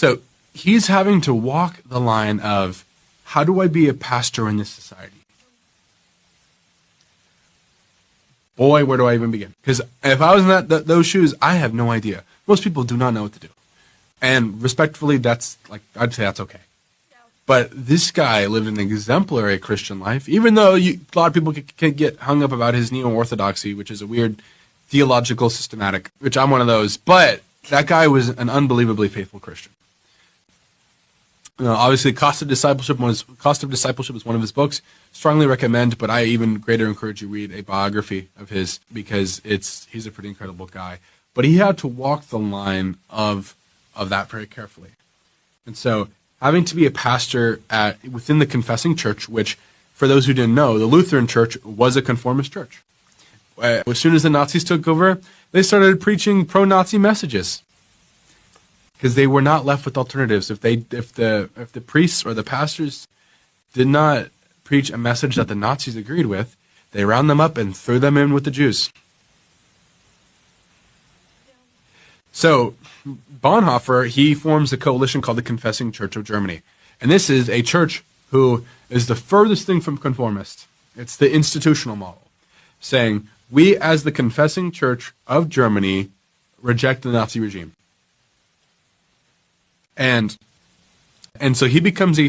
So he's having to walk the line of, how do I be a pastor in this society? Boy, where do I even begin? Because if I was in those shoes, I have no idea. Most people do not know what to do. And respectfully, I'd say that's okay. But this guy lived an exemplary Christian life, even though a lot of people can get hung up about his neo-orthodoxy, which is a weird theological systematic, which I'm one of those. But that guy was an unbelievably faithful Christian. Obviously, Cost of Discipleship is one of his books. Strongly recommend, but I even greater encourage you read a biography of his, because he's a pretty incredible guy. But he had to walk the line of that very carefully. And so having to be a pastor within the confessing church, which, for those who didn't know, the Lutheran Church was a conformist church. As soon as the Nazis took over, they started preaching pro-Nazi messages, because they were not left with alternatives. If the priests or the pastors did not preach a message that the Nazis agreed with, they round them up and threw them in with the Jews. So Bonhoeffer, he forms a coalition called the Confessing Church of Germany. And this is a church who is the furthest thing from conformist. It's the institutional model, saying, we as the Confessing Church of Germany reject the Nazi regime. And so he becomes a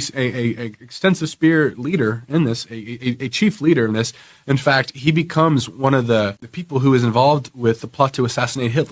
extensive spear leader in this, a chief leader in this. In fact, he becomes one of the people who is involved with the plot to assassinate Hitler.